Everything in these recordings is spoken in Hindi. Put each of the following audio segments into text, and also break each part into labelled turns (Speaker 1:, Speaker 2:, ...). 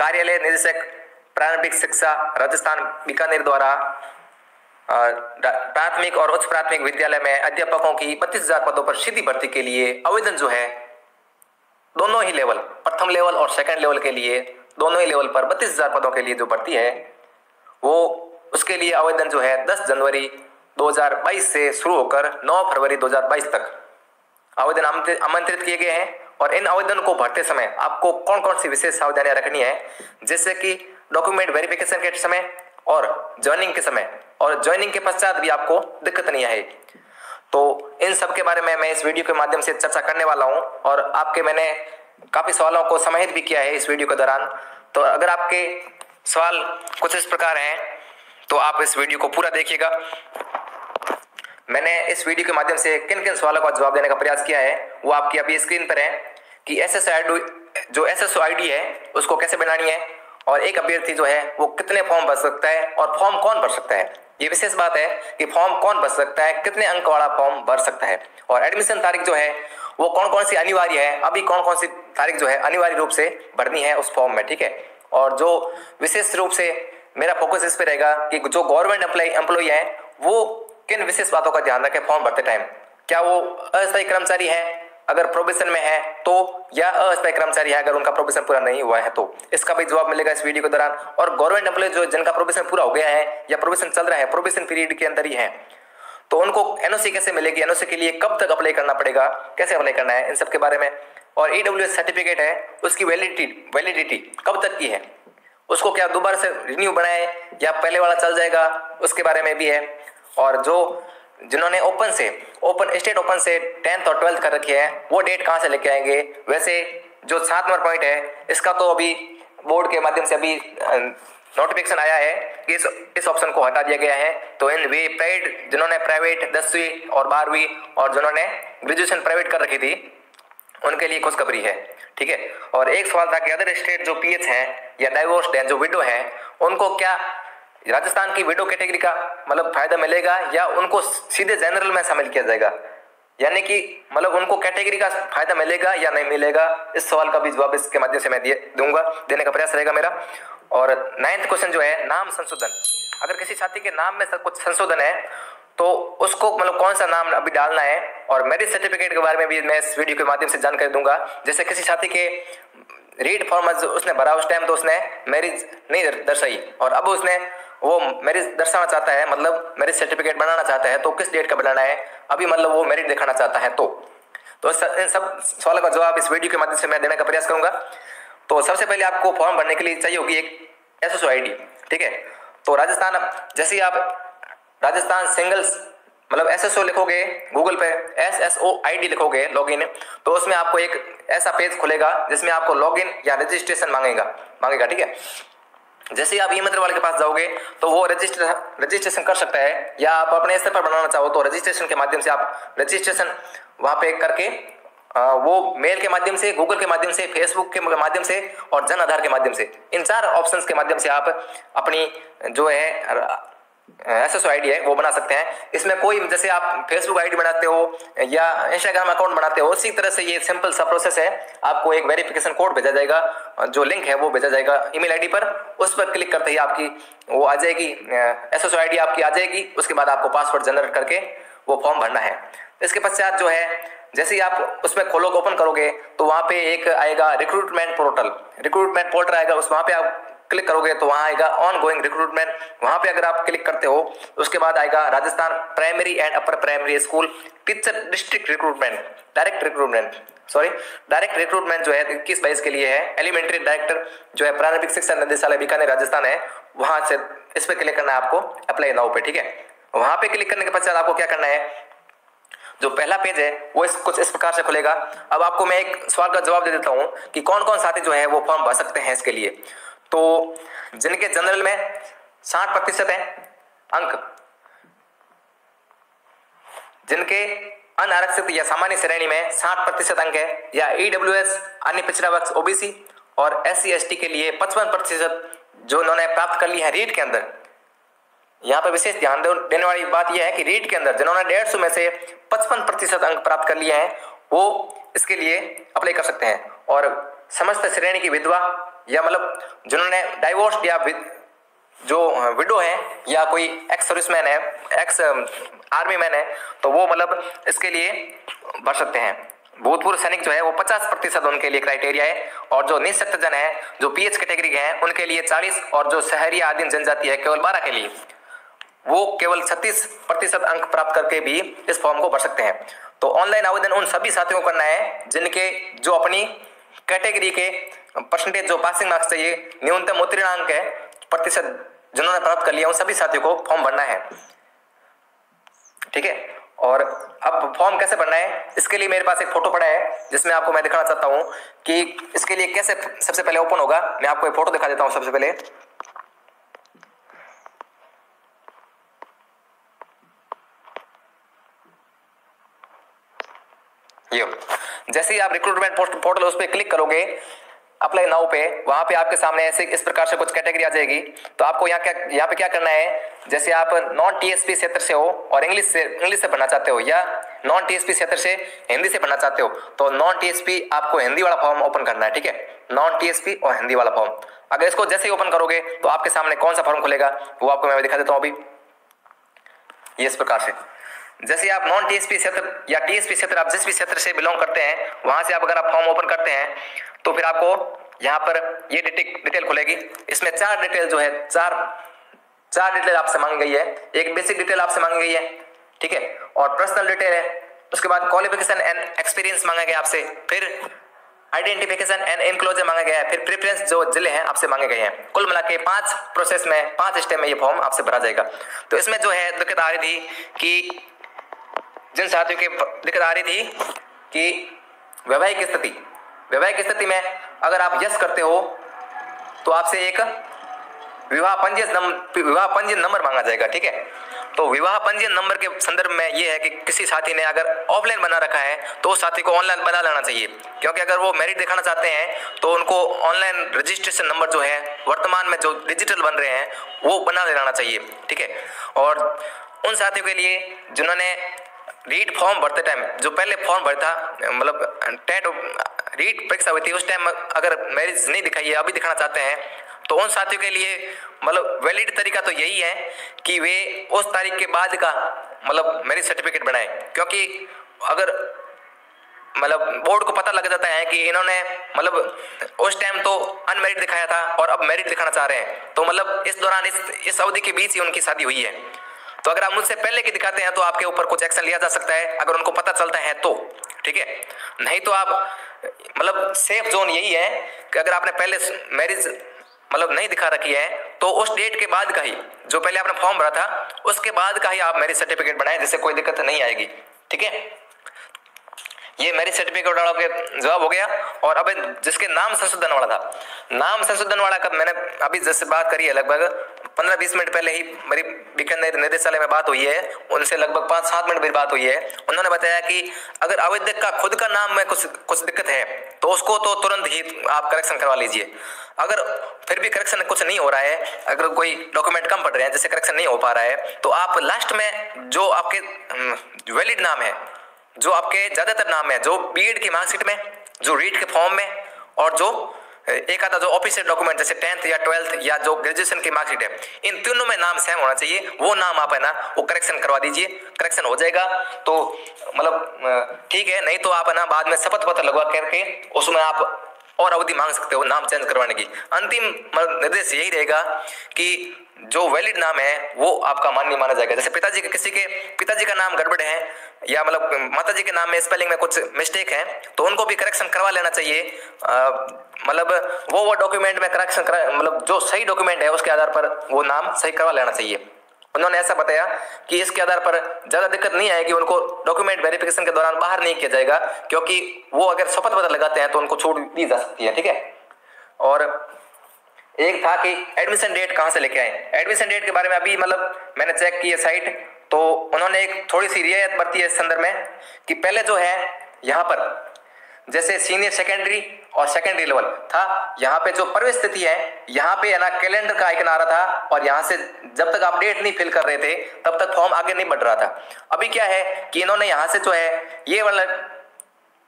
Speaker 1: कार्यालय निदेशक प्रारंभिक शिक्षा राजस्थान बीकानेर द्वारा प्राथमिक और उच्च प्राथमिक विद्यालय में अध्यापकों की 32,000 पदों पर सीधी भर्ती के लिए आवेदन जो है दोनों ही लेवल, प्रथम लेवल और सेकंड लेवल के लिए दोनों ही लेवल पर 32,000 पदों के लिए जो भर्ती है वो उसके लिए आवेदन जो है 10 जनवरी 2022 से शुरू होकर 9 फरवरी 2022 तक आवेदन आमंत्रित किए गए हैं। और इन आवेदन को भरते समय आपको कौन कौन सी विशेष सावधानियां रखनी है, जैसे कि डॉक्यूमेंट वेरिफिकेशन के समय और ज्वाइनिंग के समय और ज्वाइनिंग के पश्चात भी आपको दिक्कत नहीं आए। तो इन सब के बारे में मैं इस वीडियो के माध्यम से चर्चा करने वाला हूं और आपके मैंने काफ़ी सवालों को समाहित भी किया है इस वीडियो के दौरान। तो अगर आपके सवाल कुछ इस प्रकार हैं तो आप इस वीडियो को पूरा देखिएगा। मैंने इस वीडियो के माध्यम से किन किन सवालों का जवाब देने का प्रयास किया है वो आपकी अभी स्क्रीन पर है कि SSO ID है उसको कैसे बनानी है और एक अभ्यर्थी जो है वो कितने फॉर्म भर सकता है और फॉर्म कौन भर सकता है। ये विशेष बात है कि फॉर्म कौन भर सकता है, कितने अंक वाला फॉर्म भर सकता है और एडमिशन तारीख जो है वो कौन कौन सी अनिवार्य है, अभी कौन कौन सी तारीख जो है अनिवार्य रूप से भरनी है उस फॉर्म में, ठीक है। और जो विशेष रूप से मेरा फोकस इस पे रहेगा कि जो गवर्नमेंट एम्प्लॉय है वो किन विशेष बातों का ध्यान रखें फॉर्म भरते टाइम। क्या वो अस्थायी कर्मचारी है अगर प्रोबेशन में है तो, या अस्थायी कर्मचारी है अगर उनका प्रोबेशन पूरा नहीं हुआ है तो, इसका भी जवाब मिलेगा इस वीडियो के दौरान। और गवर्नमेंट एम्प्लॉय जो जिनका प्रोबेशन पूरा हो गया है या प्रोबेशन चल रहा है, प्रोबेशन पीरियड के अंदर ही है, तो उनको NOC कैसे मिलेगी, NOC के लिए कब तक अप्लाई करना पड़ेगा, कैसे अप्लाई करना है, इन सब के बारे में। और EWS सर्टिफिकेट है उसकी वैलिडिटी कब तक की है, उसको क्या दोबारा से रिन्यू बनाए या पहले वाला चल जाएगा, उसके बारे में भी है। और जो जिन्होंने स्टेट ओपन से 10th और 12th कर रखी है वो डेट कहाँ से लेके आएंगे। वैसे जो 7 नंबर पॉइंट है इसका तो अभी बोर्ड के माध्यम से अभी नोटिफिकेशन आया है कि इस ऑप्शन को हटा दिया गया है। तो इन वे जिन्होंने प्राइवेट 10वीं और 12वीं और जिन्होंने ग्रेजुएशन प्राइवेट कर रखी थी उनके लिए खुशखबरी है, ठीक है। और एक सवाल था कि अदर स्टेट जो PH हैं या डाइवोर्स्ड हैं, जो विडो हैं, उनको क्या राजस्थान की विडो कैटेगरी का मतलब फायदा मिलेगा या उनको सीधे जनरल में शामिल किया जाएगा, यानी कि मतलब उनको कैटेगरी का फायदा मिलेगा या नहीं मिलेगा। इस सवाल का भी जवाब इसके माध्यम से मैं देने का प्रयास रहेगा मेरा। और 9th क्वेश्चन जो है नाम संशोधन, अगर किसी छात्र के नाम में कुछ संशोधन है तो उसको मतलब कौन सा नाम अभी डालना है। और मैरिज सर्टिफिकेट के बारे में भी मैं इस वीडियो के माध्यम से जानकारी दूंगा। जैसे किसी छात्र के रीड फॉर्म उसने भरा उस टाइम तो उसने मैरिज नहीं दर्शाई और अब उसने वो मैरिज दर्शाना चाहता है, मतलब मैरिज सर्टिफिकेट बनाना चाहता है, तो किस डेट का बनाना है, अभी मतलब वो मैरिज दिखाना चाहता है तो इन सब सवालों का जवाब इस वीडियो के माध्यम से मैं देने का प्रयास करूंगा। तो सबसे पहले आपको फॉर्म भरने के लिए चाहिए होगी एक SSO ID, ठीक है। तो राजस्थान, जैसे आप राजस्थान सिंगल्स मतलब SSO लिखोगे गूगल पे, SSO ID लिखोगे लॉगिन, तो उसमें आपको एक ऐसा पेज खुलेगा जिसमें आपको लॉगिन या रजिस्ट्रेशन मांगेगा, ठीक है। जैसे आप ई-मित्र वाले के पास जाओगे तो वो रजिस्ट्रेशन कर सकता है, या आप अपने स्तर पर बनाना चाहो तो रजिस्ट्रेशन के माध्यम से आप रजिस्ट्रेशन वहाँ पे करके वो मेल के माध्यम से, गूगल के माध्यम से, फेसबुक के माध्यम से और जन आधार के माध्यम से, इन 4 ऑप्शंस के माध्यम से आप अपनी जो है SSO ID है वो बना सकते हैं। इसमें कोई, जैसे आप फेसबुक ID बनाते हो या इंस्टाग्राम अकाउंट बनाते हो, उसी तरह से ये सिंपल सा प्रोसेस है। आपको एक वेरिफिकेशन कोड भेजा जाएगा, जो लिंक है वो भेजा जाएगा ईमेल ID पर, उस पर क्लिक करते ही आपकी वो आ जाएगी, SSO ID आपकी आ जाएगी। उसके बाद आपको पासवर्ड जनरेट करके वो फॉर्म भरना है। इसके पश्चात जो है जैसे ही आप उसमें ओपन करोगे तो वहाँ पे एक आएगा रिक्रूटमेंट पोर्टल आएगा, उस वहाँ पे आप क्लिक करोगे तो वहाँ आएगा ऑन गोइंग रिक्रूटमेंट। वहाँ पे अगर आप क्लिक करते हो उसके बाद आएगा Rajasthan primary and upper primary school teacher district recruitment, direct recruitment जो है 21-22 के लिए है। एलिमेंट्री डायरेक्टर जो है प्रारंभिक शिक्षा निदेशालय बीकानेर राजस्थान है, वहाँ से इस पर क्लिक करना है आपको, अप्लाई नाउ पे, ठीक है। वहाँ पे क्लिक करने के पश्चात आपको क्या करना है, जो पहला पेज है वो कुछ इस प्रकार से खुलेगा। अब आपको मैं एक सवाल का जवाब दे देता हूँ कि कौन कौन साथी जो है वो फॉर्म भर सकते हैं इसके लिए। तो जिनके जनरल में 60% है अंक, जिनके अनारक्षित या सामान्य श्रेणी में 60% अंक है, या EWS अन्य पिछड़ा वर्ग OBC और SC ST के लिए 55% जो उन्होंने प्राप्त कर ली है रीट के अंदर। यहाँ पर विशेष ध्यान देने वाली बात यह है कि रीट के अंदर जिन्होंने 150 में से 55% अंक प्राप्त कर लिए हैं वो इसके लिए अप्लाई कर सकते हैं। और समस्त श्रेणी की विधवा या मतलब जिन्होंने डाइवोर्स या जो विडो है या कोई एक्स सर्विसमैन है, एक्स आर्मी मैन है, तो वो मतलब इसके लिए भर सकते हैं। भूतपूर्व सैनिक जो है वो 50% उनके लिए क्राइटेरिया है, और जो निःशक्त जन है जो पीएच कैटेगरी के हैं उनके लिए 40, और जो शहरी आदिम जनजाति है केवल 12 के लिए, वो केवल 36% अंक प्राप्त करके भी इस फॉर्म को भर सकते हैं। तो ऑनलाइन आवेदन उन सभी साथियों को करना है जिनके जो अपनी कैटेगरी के परसेंटेज जो पासिंग मार्क्स चाहिए न्यूनतम उत्तीर्ण अंक है प्रतिशत जिन्होंने प्राप्त कर लिया, उन सभी साथियों को फॉर्म भरना है। ठीक है, और अब फॉर्म कैसे भरना है इसके लिए मेरे पास एक फोटो पड़ा है जिसमें आपको मैं दिखाना चाहता हूं कि इसके लिए कैसे सबसे पहले ओपन होगा। मैं आपको एक फोटो दिखा देता हूं सबसे पहले। ये जैसे ही आप रिक्रूटमेंट पोर्टल उस पर क्लिक करोगे अप्लाई नाउ पे, वहां पे आपके सामने ऐसे इस प्रकार से कुछ कैटेगरी आ जाएगी। तो आपको यहाँ पे क्या करना है, जैसे आप नॉन टीएसपी क्षेत्र से हो और इंग्लिश से पढ़ना चाहते हो, या नॉन टीएसपी क्षेत्र से हिंदी से पढ़ना चाहते हो, तो नॉन टीएसपी आपको हिंदी वाला फॉर्म ओपन करना है। ठीक है, नॉन टीएसपी और हिंदी वाला फॉर्म। अगर इसको जैसे ही ओपन करोगे तो आपके सामने कौन सा फॉर्म खुलेगा वो आपको मैं दिखा देता हूँ अभी। ये इस प्रकार से, जैसे आप नॉन टीएसपी क्षेत्र या टीएसपी क्षेत्र, आप जिस भी क्षेत्र से बिलोंग करते हैं वहां से आप अगर आप फॉर्म ओपन करते हैं तो फिर आपको यहाँ पर ये डिटेल खुलेगी। इसमें चार डिटेल जो है चार डिटेल आपसे मांगी गई है। एक बेसिक डिटेल आपसे मांगी गई है, ठीक है, और पर्सनल डिटेल है। उसके बाद क्वालिफिकेशन एंड एक्सपीरियंस मांगा गया आपसे, फिर आइडेंटिफिकेशन एंड इनक्लोजर मांगा गया है, फिर प्रेफरेंस जो जिले हैं आपसे मांगे गए हैं। कुल मिला के 5 प्रोसेस में 5 स्टेप में ये फॉर्म आपसे भरा जाएगा। तो इसमें जो है दिक्कत आ रही थी कि जिन साथियों की दिक्कत आ रही थी कि वैवाहिक स्थिति में अगर आप यस करते हो तो आपसे एक विवाह पंजीयन नंबर मांगा जाएगा। ठीक है, तो विवाह पंजीयन नंबर के संदर्भ में ये है कि किसी साथी ने अगर ऑफलाइन बना रखा है तो उस साथी को ऑनलाइन बना लेना चाहिए, क्योंकि अगर वो मेरिट दिखाना चाहते हैं तो उनको ऑनलाइन रजिस्ट्रेशन नंबर जो है वर्तमान में जो डिजिटल बन रहे हैं वो बना लेना चाहिए। ठीक है, और उन साथियों के लिए जिन्होंने रीट फॉर्म भरते टाइम जो पहले फॉर्म भरता मतलब टेट रीट परीक्षा हुई थी उस टाइम अगर मैरिज नहीं दिखाई है अभी दिखाना चाहते हैं तो उन साथियों के लिए मतलब वैलिड तरीका तो यही है कि वे उस तारीख के बाद का मतलब मैरिज सर्टिफिकेट बनाए, क्योंकि अगर मतलब बोर्ड को पता लग जाता है कि इन्होंने मतलब उस टाइम तो अनमैरिड दिखाया था और अब मैरिड दिखाना चाह रहे हैं, तो मतलब इस दौरान इस अवधि के बीच ही उनकी शादी हुई है। तो अगर आप मुझसे पहले की दिखाते हैं तो आपके ऊपर कुछ एक्शन लिया जा सकता है अगर उनको पता चलता है तो। ठीक है, नहीं तो आप मतलब सेफ जोन यही है कि अगर आपने पहले मैरिज मतलब नहीं दिखा रखी है तो उस डेट के बाद का ही जो पहले आपने फॉर्म भरा था उसके बाद का ही आप मैरिज सर्टिफिकेट बनाएं, जिससे कोई दिक्कत नहीं आएगी। ठीक है, ये मैरिज सर्टिफिकेट वाला के जवाब हो गया। और अब जिसके नाम संशोधन वाला था, नाम संशोधन वाला का मैंने अभी जैसे बात करी है लगभग 15-20 मिनट पहले ही मेरी बीकानेर निदेशालय में बात हुई है, उनसे लगभग 5-7 मिनट मेरी बात हुई है। उन्होंने बताया कि अगर आवेदक का खुद का नाम में कुछ दिक्कत है तो उसको तो तुरंत ही आप करेक्शन करवा लीजिए। अगर फिर भी करेक्शन कुछ नहीं हो रहा है, अगर कोई डॉक्यूमेंट कम पड़ रहे हैं जिससे करेक्शन नहीं हो पा रहा है, तो आप लास्ट में जो आपके वैलिड नाम है, जो आपके ज्यादातर नाम है, जो बीएड की मार्कशीट में, जो रीट के फॉर्म में, और जो एक आधा जो ऑफिशियल डॉक्यूमेंट जैसे 10th या 12th या जो ग्रेजुएशन की मार्कशीट है, इन तीनों में नाम सेम होना चाहिए। वो नाम आप है ना वो करेक्शन करवा दीजिए, करेक्शन हो जाएगा तो मतलब ठीक है, नहीं तो आप है ना बाद में शपथ पत्र लगवा करके उसमें आप और अवधि मांग सकते हो नाम चेंज करवाने की। अंतिम निर्देश यही रहेगा कि जो वैलिड नाम है वो आपका मान्य माना जाएगा। जैसे पिताजी के किसी के पिताजी का नाम गड़बड़ है या मतलब माताजी के नाम में स्पेलिंग में कुछ मिस्टेक है तो उनको भी करेक्शन करवा लेना चाहिए। मतलब वो डॉक्यूमेंट में करेक्शन मतलब जो सही डॉक्यूमेंट है उसके आधार पर वो नाम सही करवा लेना चाहिए। उन्होंने ऐसा बताया कि इसके आधार पर ज्यादा दिक्कत नहीं आएगी, उनको डॉक्यूमेंट वेरिफिकेशन के दौरान बाहर नहीं किया जाएगा, क्योंकि वो अगर शपथ पत्र लगाते हैं तो उनको छूट दी जा सकती है। ठीक है, और एक था कि एडमिशन डेट कहाँ से लेके आए। एडमिशन डेट के बारे में अभी मतलब मैंने चेक की है साइट, तो उन्होंने एक थोड़ी सी रियायत बरती है इस संदर्भ में कि पहले जो है यहाँ पर जैसे सीनियर सेकेंडरी और सेकेंडरी लेवल था, यहाँ पे जो प्रवेश तिथि है यहाँ पे है ना कैलेंडर का आइकन आ रहा था, और यहाँ से जब तक आप डेट नहीं फिल कर रहे थे तब तक फॉर्म आगे नहीं बढ़ रहा था। अभी क्या है कि इन्होंने यहाँ से जो है ये वाला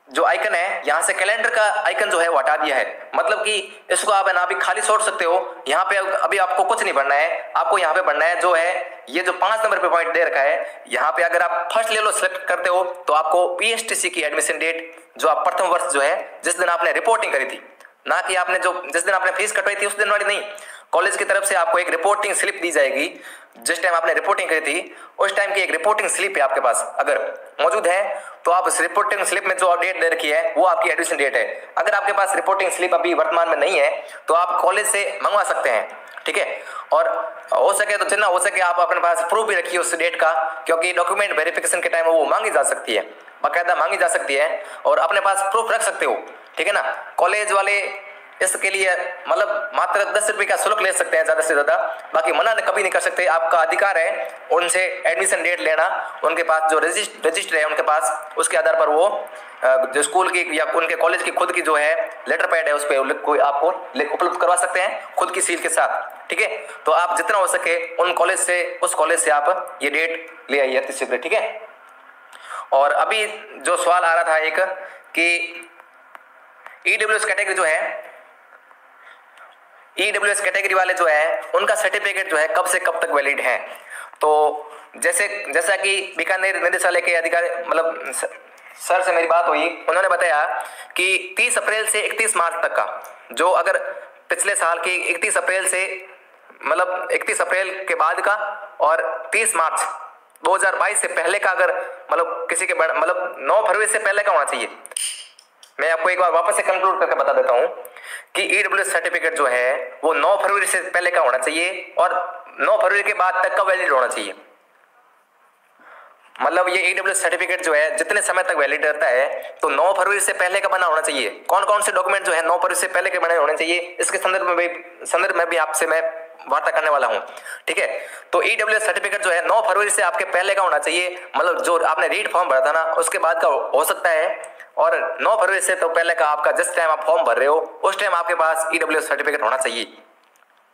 Speaker 1: जो आइकन है यहाँ से कैलेंडर का आइकन जो है वो हटा दिया है, मतलब कि इसको आप है ना अभी खाली छोड़ सकते हो। यहाँ पे अभी आपको कुछ नहीं भरना है, आपको यहाँ पे भरना है जो है ये जो 5 नंबर पे पॉइंट दे रखा है, यहाँ पे अगर आप फर्स्ट लेवल सेलेक्ट करते हो तो आपको पीएसटीसी की एडमिशन डेट जो आप प्रथम वर्ष जो है जिस दिन आपने रिपोर्टिंग करी थी, ना कि आपने जो जिस दिन आपने फीस कटवाई थी उस दिन वाली नहीं, कॉलेज की तरफ से आपको एक रिपोर्टिंग स्लिप दी जाएगी। जिस टाइम आपने रिपोर्टिंग करी थी उस टाइम की एक रिपोर्टिंग स्लिप है आपके पास अगर मौजूद है तो आप उस रिपोर्टिंग स्लिप में जो डेट दे रखी है वो आपकी एडमिशन डेट है। अगर आपके पास रिपोर्टिंग स्लिप अभी वर्तमान में नहीं है तो आप कॉलेज से मंगवा सकते हैं, ठीक है। और हो सके तो जितना हो सके आप अपने पास प्रूफ भी रखिए उस डेट का, क्योंकि डॉक्यूमेंट वेरिफिकेशन के टाइम वो मांगी जा सकती है, बाकायदा मांगी जा सकती है और अपने पास प्रूफ रख सकते हो, ठीक है ना। कॉलेज वाले इसके लिए मतलब मात्र 10 रुपये का शुल्क ले सकते हैं ज्यादा से ज्यादा, बाकी मना कभी नहीं कर सकते, आपका अधिकार है उनसे एडमिशन डेट लेना। उनके पास जो रजिस्टर है उनके पास, उसके आधार पर वो जो स्कूल की या उनके कॉलेज की खुद की जो है लेटर पैड है उस पर कोई आपको उपलब्ध करवा सकते हैं खुद की सील के साथ, ठीक है। तो आप जितना हो सके उस कॉलेज से आप ये डेट ले आइए 30 रुपये, ठीक है। और अभी जो सवाल आ रहा था एक कि ईडब्ल्यूएस कैटेगरी जो है, ईडब्ल्यूएस कैटेगरी वाले जो है उनका सर्टिफिकेट जो है कब से कब तक वैलिड है। तो जैसा कि बीकानेर निदेशालय के अधिकारी मतलब सर से मेरी बात हुई, उन्होंने बताया कि 30 अप्रैल से 31 मार्च तक का जो अगर पिछले साल की 31 अप्रैल से मतलब 31 अप्रैल के बाद का और 30 मार्च 2022 से पहले का अगर मतलब किसी के मतलब 9 फरवरी से पहले का होना चाहिए। मैं आपको एक बार वापस से कंक्लूड करके बता देता हूं कि ईडब्ल्यूएस सर्टिफिकेट जो है वो 9 फरवरी से पहले का होना चाहिए और 9 फरवरी के बाद तक का वैलिड होना चाहिए। मतलब ये ईडब्ल्यूएस सर्टिफिकेट जो है जितने समय तक वैलिड रहता है तो 9 फरवरी से पहले का बना होना चाहिए। कौन कौन से डॉक्यूमेंट जो है 9 फरवरी से पहले के बने होने चाहिए इसके संदर्भ में भी आपसे मैं वार्ता करने वाला हूं, ठीक है। तो ईडब्ल्यूएस सर्टिफिकेट जो है 9 फरवरी से आपके पहले का होना चाहिए, मतलब जो आपने रीड फॉर्म भरा था ना उसके बाद का हो सकता है, और 9 फरवरी से तो पहले का आपका जिस टाइम आप फॉर्म भर रहे हो उस टाइम आपके पास ईडब्ल्यूएस सर्टिफिकेट होना चाहिए,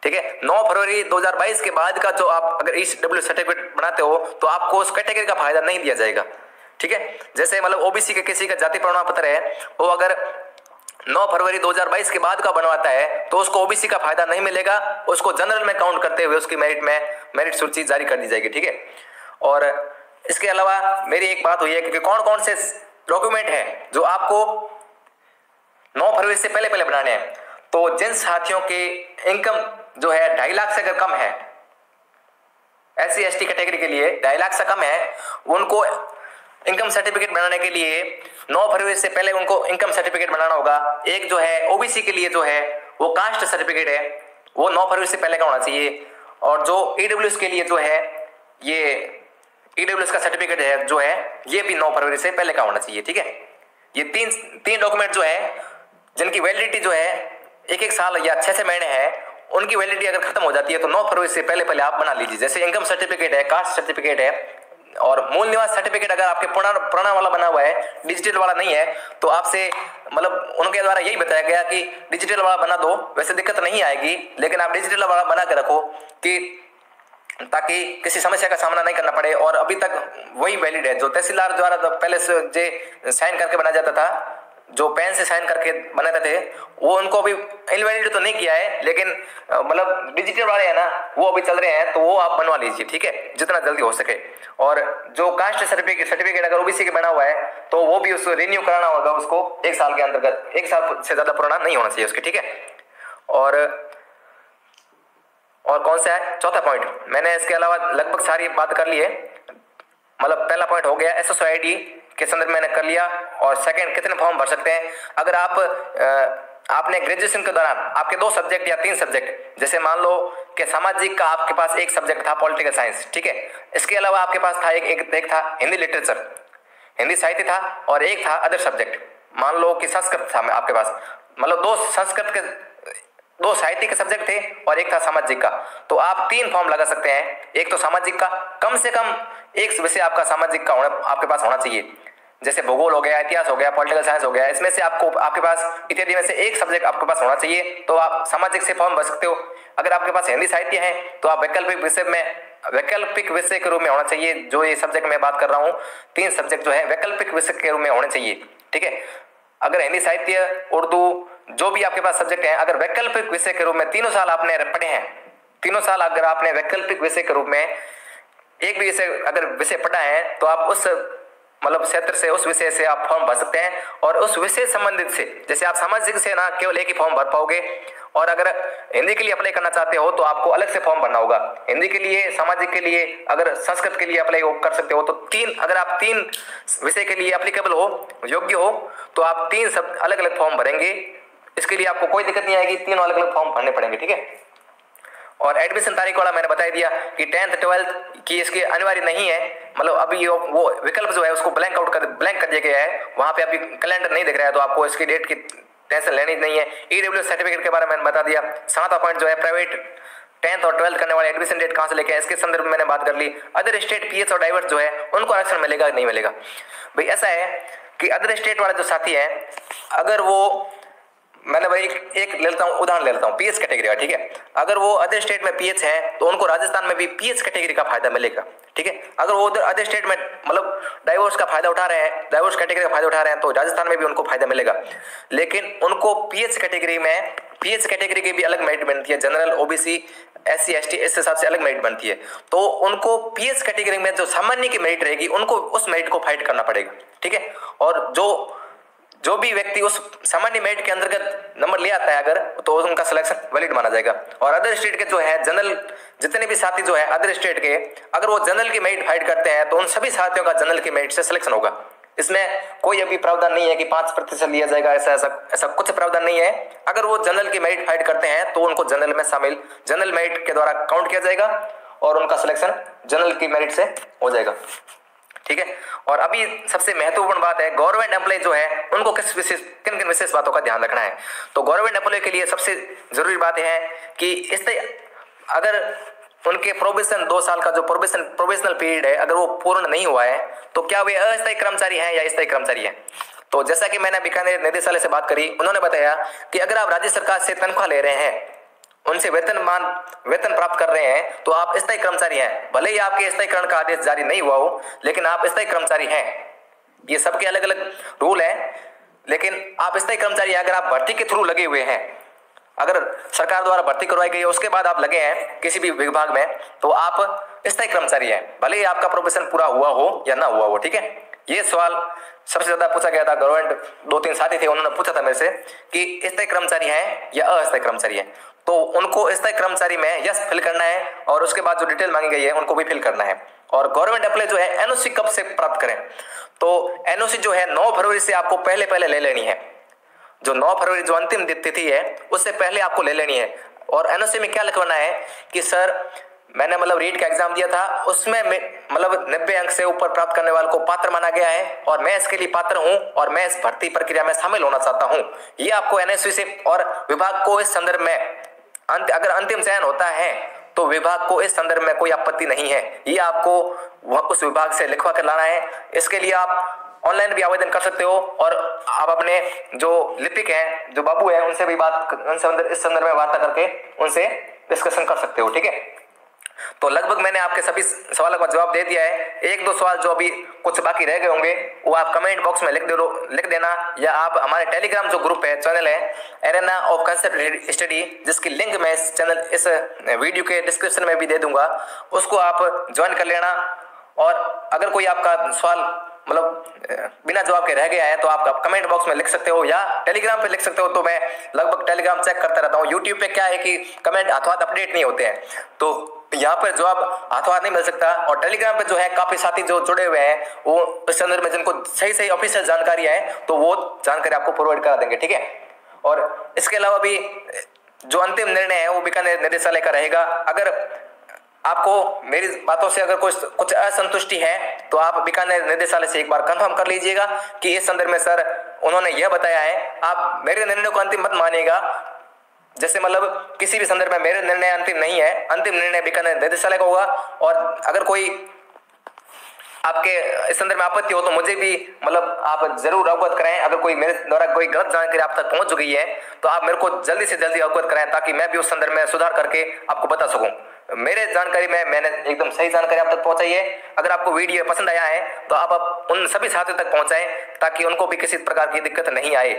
Speaker 1: ठीक है। 9 फरवरी 2022 के बाद का जो आप अगर ईडब्ल्यूएस सर्टिफिकेट बनाते हो तो आपको उस कैटेगरी का फायदा नहीं दिया जाएगा, ठीक है। जैसे मतलब ओबीसी के किसी का जाति प्रमाण पत्र है वो अगर 9 फरवरी 2022 के बाद का बनवाता है तो उसको ओबीसी का फायदा नहीं मिलेगा, उसको जनरल में काउंट करते हुए उसकी मेरिट सूची जारी कर दी जाएगी, ठीक है। और इसके अलावा मेरी एक बात हुई है कि कौन कौन से डॉक्यूमेंट है जो आपको 9 फरवरी से पहले बनाने हैं। तो जिन साथियों के इनकम जो है 2.5 लाख से अगर कम है, SC ST कैटेगरी के लिए 2.5 लाख से कम है, उनको इनकम सर्टिफिकेट बनाने के लिए 9 फरवरी से पहले उनको इनकम सर्टिफिकेट बनाना होगा। एक जो है ओबीसी के लिए जो है वो कास्ट सर्टिफिकेट है वो 9 फरवरी से पहले का होना चाहिए, और जो ईडब्ल्यूएस के लिए जो है ये ईडब्ल्यूएस का सर्टिफिकेट है जो है ये भी 9 फरवरी से पहले का होना चाहिए, ठीक है। ये तीन डॉक्यूमेंट जो है जिनकी वैलिडिटी जो है 1 साल या 6 महीने है, उनकी वैलिडिटी अगर खत्म हो जाती है तो 9 फरवरी से पहले आप बना लीजिए। जैसे इनकम सर्टिफिकेट है, कास्ट सर्टिफिकेट है, और मूल निवास सर्टिफिकेट अगर आपके पुराना वाला बना हुआ है, डिजिटल वाला नहीं है, तो आपसे मतलब उनके द्वारा यही बताया गया कि डिजिटल वाला बना दो, वैसे दिक्कत नहीं आएगी, लेकिन आप डिजिटल वाला बना के रखो कि ताकि किसी समस्या का सामना नहीं करना पड़े। और अभी तक वही वैलिड है जो तहसीलदार द्वारा पहले से जो साइन करके बनाया जाता था, जो पेन से साइन करके बनाते थे, वो उनको अभी इनवैलिड तो नहीं किया है, लेकिन मतलब डिजिटल वाले हैं ना वो अभी चल रहे हैं, तो वो आप बनवा लीजिए, ठीक है, जितना जल्दी हो सके। और जो कास्ट सर्टिफिकेट अगर ओबीसी के बना हुआ है तो वो भी उसको रिन्यू कराना होगा, उसको 1 साल के अंतर्गत, 1 साल से ज्यादा पुराना नहीं होना चाहिए उसके, ठीक है। और कौन सा है चौथा पॉइंट, मैंने इसके अलावा लगभग सारी बात कर ली है। मतलब पहला पॉइंट हो गया SSO ID के संदर्भ में मैंने कर लिया, और सेकंड कितने फॉर्म भर सकते हैं। अगर आपने ग्रेजुएशन के दौरान आपके 2 सब्जेक्ट या 3 सब्जेक्ट, जैसे मान लो कि सामाजिक का आपके पास एक सब्जेक्ट था पॉलिटिकल साइंस, ठीक है, इसके अलावा आपके पास था एक था हिंदी लिटरेचर, हिंदी साहित्य था, और एक था अदर सब्जेक्ट, मान लो कि संस्कृत था आपके पास, मतलब 2 संस्कृत के 2 साहित्य के सब्जेक्ट थे और एक था सामाजिक का, तो आप 3 फॉर्म लगा सकते हैं। एक तो सामाजिक का, कम से कम एक विषय आपका सामाजिक का आपके पास होना चाहिए, जैसे भूगोल हो गया, इतिहास हो गया, पॉलिटिकल साइंस हो गया, इसमें से आपके पास इत्यादि में से एक सब्जेक्ट आपके पास होना चाहिए, तो आप सामाजिक से फॉर्म भर सकते हो। अगर आपके पास हिंदी साहित्य है तो आप वैकल्पिक विषय के रूप में होना चाहिए। जो ये सब्जेक्ट मैं बात कर रहा हूँ, 3 सब्जेक्ट जो है वैकल्पिक विषय के रूप में होने चाहिए, ठीक है। अगर हिंदी साहित्य, उर्दू, जो भी आपके पास सब्जेक्ट है, अगर वैकल्पिक विषय के रूप में 3 साल आपने पढ़े हैं, 3 साल अगर आपने वैकल्पिक विषय के रूप में एक भी विषय पढ़ा है, तो आप उस क्षेत्र से, उस विषय से आप फॉर्म भर सकते हैं। और उस विषय संबंधित से, जैसे आप सामाजिक से ना केवल एक ही फॉर्म भर पाओगे, और अगर हिंदी के लिए अप्लाई करना चाहते हो तो आपको अलग से फॉर्म भरना होगा। हिंदी के लिए, सामाजिक के लिए, अगर संस्कृत के लिए अप्लाई कर सकते हो तो अगर आप 3 विषय के लिए एप्लीकेबल हो, योग्य हो, तो आप 3 सब अलग अलग फॉर्म भरेंगे। इसके लिए आपको कोई दिक्कत नहीं आएगी, 3 अलग अलग फॉर्म भरने पड़ेंगे, ठीक है। और एडमिशन तारीख वाला मैंने बता दिया कि 10th 12th की इसकी अनिवार्य नहीं है, अभी वो विकल्प जो है उसको ब्लैंक कर दिया गया है। वहां पे अभी कैलेंडर नहीं दिख रहा है, तो आपको इसकी डेट की टेंशन लेनी नहीं है। ईडब्ल्यूएस सर्टिफिकेट के बारे में मैंने बता दिया। 7वां पॉइंट जो है प्राइवेट 10th और 12th करने वाले एडमिशन डेट कहां से लेके, इसके संदर्भ में मैंने बात कर ली। अदर स्टेट पीएच और डाइवर्स जो है उनको आरक्षण मिलेगा नहीं मिलेगा। भाई ऐसा है कि अदर स्टेट वाले जो साथी है, अगर वो, मैंने भाई एक उदाहरण ले लेता हूँ पीएच कैटेगरी का, ठीक है। अगर वो अदर स्टेट में पीएच है तो उनको राजस्थान में भी पीएच कैटेगरी का फायदा मिलेगा, ठीक है। अगर वो उधर अदर स्टेट में डाइवोर्स का फायदा उठा रहे हैं, डाइवोर्स कैटेगरी का फायदा उठा रहे हैं, तो राजस्थान में भी उनको फायदा मिलेगा। लेकिन उनको पीएच कैटेगरी की भी अलग मेरिट बनती है। जनरल, ओबीसी, SC ST इस हिसाब से अलग मेरिट बनती है। तो उनको पीएच कैटेगरी में जो सामान्य की मेरिट रहेगी, उनको उस मेरिट को फाइट करना पड़ेगा, ठीक है। और जो भी व्यक्ति उस सामान्य मेरिट के अंतर्गत नंबर ले आता है अगर, तो उनका सिलेक्शन वैलिड माना जाएगा। और अदर स्टेट के जो है जनरल, जितने भी साथी जो है अदर स्टेट के, अगर वो जनरल की मेरिट फाइट करते हैं तो उन सभी साथियों का जनरल की मेरिट से सिलेक्शन होगा। इसमें कोई अभी प्रावधान नहीं है कि 5% लिया जाएगा, ऐसा कुछ प्रावधान नहीं है। अगर वो जनरल की मेरिट फाइट करते हैं तो उनको जनरल मेरिट के द्वारा काउंट किया जाएगा और उनका सिलेक्शन जनरल की मेरिट से हो जाएगा, ठीक है। और अभी सबसे महत्वपूर्ण बात है, गवर्नमेंट एम्प्लॉय जो है उनको किन विशेष बातों का ध्यान रखना है। तो गवर्नमेंट एम्प्लॉय के लिए सबसे जरूरी बात यह है कि अगर उनके प्रोबेशन 2 साल का जो प्रोबेशनल पीरियड है, अगर वो पूर्ण नहीं हुआ है, तो क्या वे अस्थायी कर्मचारी हैं या स्थायी कर्मचारी हैं। तो जैसा कि मैंने बीकानेर निदेशालय से बात करी, उन्होंने बताया कि अगर आप राज्य सरकार से तनख्वाह ले रहे हैं, उनसे वेतन प्राप्त कर रहे हैं, तो आप स्थायी कर्मचारी हैं। भले ही आपके स्थायीकरण का आदेश जारी नहीं हुआ हो, लेकिन आप स्थायी कर्मचारी हैं। ये सबके अलग अलग रूल है, लेकिन आप स्थायी कर्मचारी हैं। अगर आप भर्ती के थ्रू लगे हुए हैं, अगर सरकार द्वारा भर्ती करवाई गई है, उसके बाद आप लगे हैं किसी भी विभाग में, तो आप स्थायी कर्मचारी हैं, भले ही आपका प्रोबेशन पूरा हुआ हो या ना हुआ हो, ठीक है। ये सवाल सबसे ज्यादा पूछा गया था। गवर्नमेंट 2-3 साथी थे, उन्होंने पूछा था मेरे से कि स्थायी कर्मचारी हैं या अस्थायी कर्मचारी हैं। तो उनको स्थायी कर्मचारी में यस फिल करना है, और उसके बाद जो डिटेल मांगी गई है उनको भी फिल करना है। और गवर्नमेंट एम्प्लॉय जो है एनओसी कब से प्राप्त करें, तो एनओसी जो है 9 फरवरी से आपको पहले ले लेनी है। जो 9 फरवरी जो अंतिम तिथि है, उससे पहले आपको ले लेनी है। और एनओसी में क्या लिखवाना है कि सर, मैंने रीट का एग्जाम दिया था, उसमें 90 अंक से ऊपर प्राप्त करने वाले को पात्र माना गया है, और मैं इसके लिए पात्र हूं, और मैं इस भर्ती प्रक्रिया में शामिल होना चाहता हूं। ये आपको एनएससी से, और विभाग को इस संदर्भ में अगर अंतिम चयन होता है तो विभाग को इस संदर्भ में कोई आपत्ति नहीं है। ये आपको उस विभाग से लिखवा कर लाना है। इसके लिए आप ऑनलाइन भी आवेदन कर सकते हो, और आप अपने जो लिपिक हैं, जो बाबू हैं, उनसे भी इस संदर्भ में वार्ता करके उनसे डिस्कशन कर सकते हो, ठीक है। तो लगभग मैंने आपके सभी सवालों का जवाब दे दिया है। 1-2 सवाल जो अभी कुछ बाकी रह गए होंगे, वो आप कमेंट बॉक्स में लिख देना, या आप हमारे टेलीग्राम जो ग्रुप है, चैनल है एरेना ऑफ कंसेप्ट स्टडी, जिसकी लिंक मैं इस वीडियो के डिस्क्रिप्शन में भी दे दूंगा, उसको आप ज्वाइन कर लेना। और अगर कोई आपका सवाल बिना जवाब के रह गया है, तो आप कमेंट बॉक्स में लिख सकते हो या टेलीग्राम पे लिख सकते हो। तो मैं लगभग टेलीग्राम चेक करता रहता हूँ। यूट्यूब पे क्या है कि कमेंट हाथों हाथ अपडेट नहीं होते हैं, तो यहाँ पर जवाब हाथों हाथ नहीं मिल सकता। और टेलीग्राम पे जो है काफी साथी जो जुड़े हुए हैं, वो इस संदर्भ में जिनको सही ऑफिशियल जानकारी है, तो वो जानकारी आपको प्रोवाइड करा देंगे, ठीक है। और इसके अलावा भी जो अंतिम निर्णय है वो बीकानेर निदेशालय का रहेगा। अगर आपको मेरी बातों से अगर कुछ असंतुष्टि है, तो आप बीकानेर निदेशालय से एक बार कंफर्म कर लीजिएगा कि इस संदर्भ में सर उन्होंने यह बताया है। आप मेरे निर्णय को अंतिम मत मानिएगा। जैसे किसी भी संदर्भ में मेरे निर्णय अंतिम नहीं है, अंतिम निर्णय बीकानेर निदेशालय का होगा। और अगर कोई आपके इस संदर्भ में आपत्ति हो तो मुझे भी मतलब आप जरूर अवगत कराएं। अगर कोई मेरे द्वारा कोई गलत जानकारी आप तक पहुंच चुकी है तो आप मेरे को जल्दी से जल्दी अवगत कराएं, ताकि मैं भी उस संदर्भ में सुधार करके आपको बता सकूं। मेरे जानकारी में मैंने एकदम सही जानकारी आप तक पहुंचाई है। अगर आपको वीडियो पसंद आया है तो आप उन सभी साथियों तक पहुंचाएं ताकि उनको भी किसी प्रकार की दिक्कत नहीं आए।